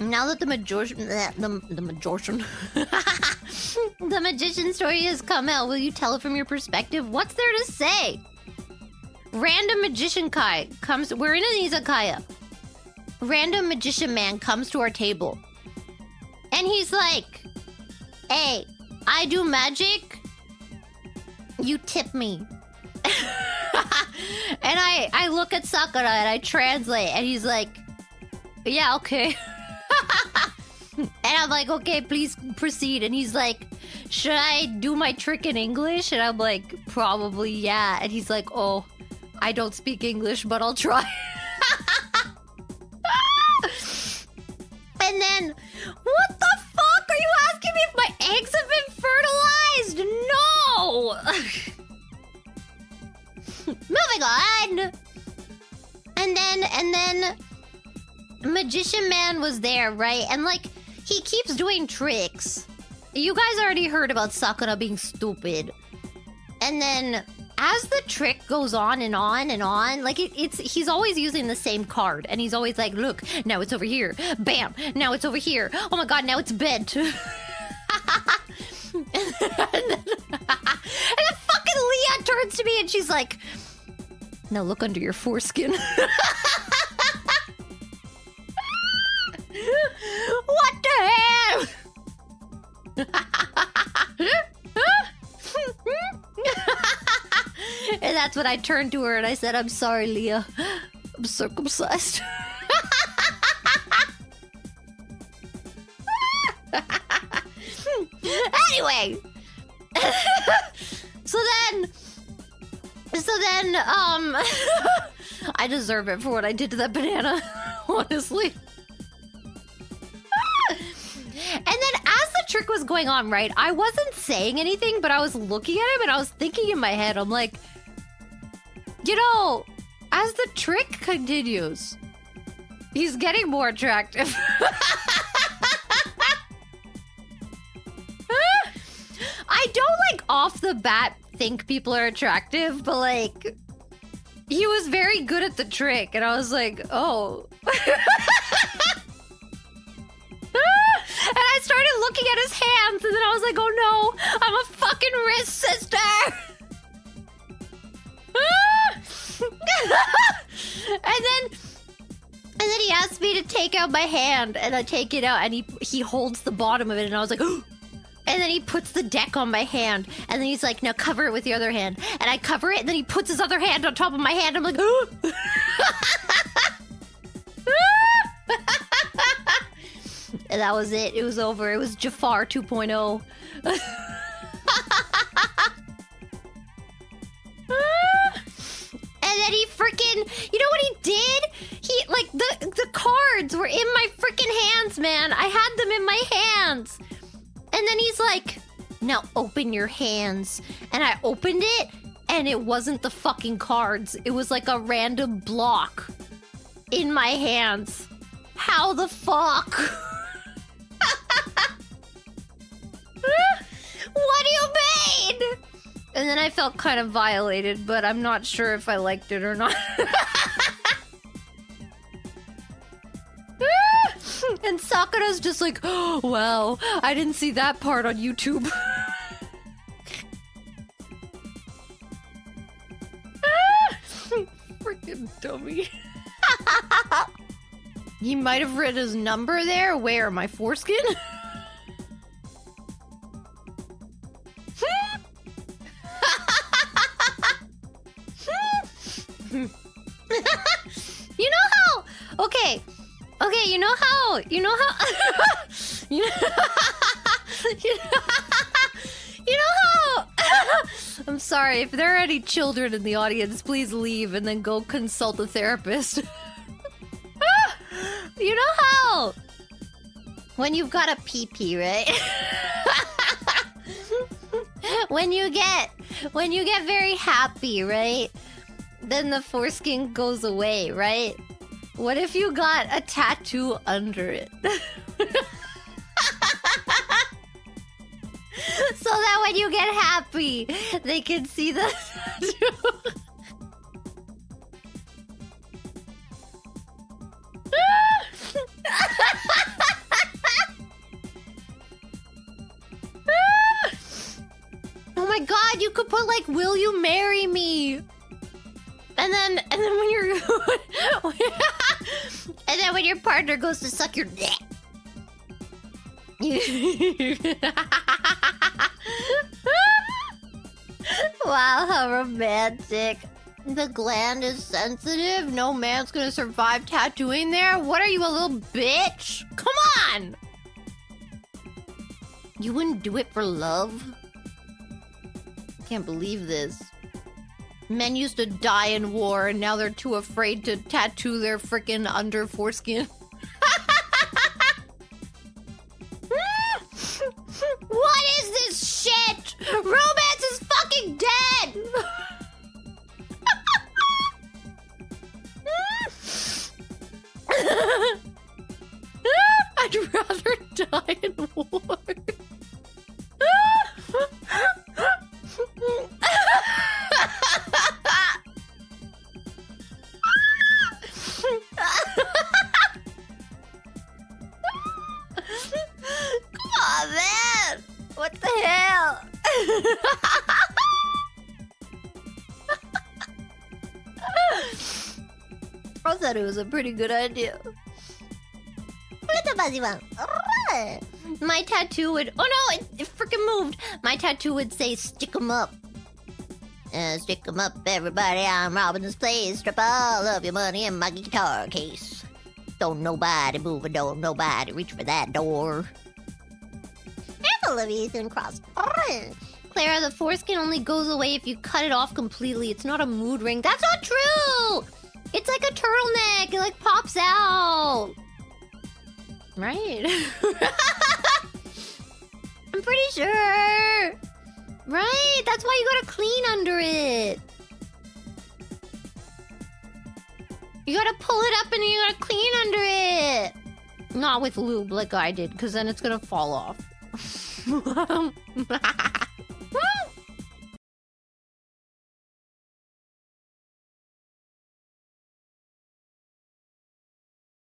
Now that the magician story has come out, will you tell it from your perspective? What's there to say? Random magician Kai comes. We're in an izakaya. Random magician man comes to our table, and he's like, "Hey, I do magic. You tip me." And I look at Sakura and I translate, and he's like, "Yeah, okay." And I'm like, "Okay, please proceed." And he's like, "Should I do my trick in English?" And I'm like, "Probably, yeah." And he's like, "Oh, I don't speak English, but I'll try." And then, what the fuck? Are you asking me if my eggs have been fertilized? No! Moving on. And then Magician Man was there, right? And like, he keeps doing tricks. You guys already heard about Sakura being stupid. And then as the trick goes on and on and on, like he's always using the same card, and he's always like, "Look, now it's over here. Bam, now it's over here. Oh my god, now it's bent." And then fucking Leah turns to me and she's like, "Now look under your foreskin." What the hell? And that's when I turned to her and I said, "I'm sorry, Leah. I'm circumcised." Anyway. So then, I deserve it for what I did to that banana, honestly. And then as the trick was going on, right, I wasn't saying anything, but I was looking at him and I was thinking in my head, I'm like, you know, as the trick continues, he's getting more attractive. I don't, like, off the bat think people are attractive, but, like, he was very good at the trick, and I was like, oh. And I started looking at his hands, and then I was like, oh no, I'm a fucking wrist sister! And then he asked me to take out my hand, and I take it out, and he holds the bottom of it, and I was like, oh! And then he puts the deck on my hand, and then he's like, now cover it with your other hand. And I cover it, and then he puts his other hand on top of my hand, I'm like, oh! And that was it. It was over. It was Jafar 2.0. And then he freaking... You know what he did? He, like, the cards were in my freaking hands, man. I had them in my hands. And then he's like, now open your hands. And I opened it, and it wasn't the fucking cards. It was like a random block in my hands. How the fuck? What do you mean? And then I felt kind of violated, but I'm not sure if I liked it or not. And Sakura's just like, oh, wow, I didn't see that part on YouTube. Freaking dummy. He might have written his number there. Where? My foreskin? You know how... Okay, you know how... You know how... you know how... I'm sorry, if there are any children in the audience, please leave and then go consult a therapist. You know how... When you've got a pee-pee, right? When you get very happy, right? Then the foreskin goes away, right? What if you got a tattoo under it? So that when you get happy, they can see the tattoo. put like, will you marry me? And then when you're and then when your partner goes to suck your dick. Wow, how romantic. The gland is sensitive. No man's gonna survive tattooing there. What are you, a little bitch? Come on! You wouldn't do it for love? Can't believe this. Men used to die in war, and now they're too afraid to tattoo their frickin' under foreskin. What is this shit? Romance is fucking dead! I'd rather die in war. Come on, man! What the hell? I thought it was a pretty good idea. My tattoo would... Oh no, it freaking moved. My tattoo would say, stick 'em up. Stick 'em up, everybody. I'm robbing this place. Strip all of your money in my guitar case. Don't nobody move, and don't nobody reach for that door. Careful of Ethan Cross. Clara, the foreskin only goes away if you cut it off completely. It's not a mood ring. That's not true! It's like a turtleneck. It like pops out. Right? I'm pretty sure. Right? That's why you gotta clean under it. You gotta pull it up and you gotta clean under it. Not with lube like I did, because then it's gonna fall off.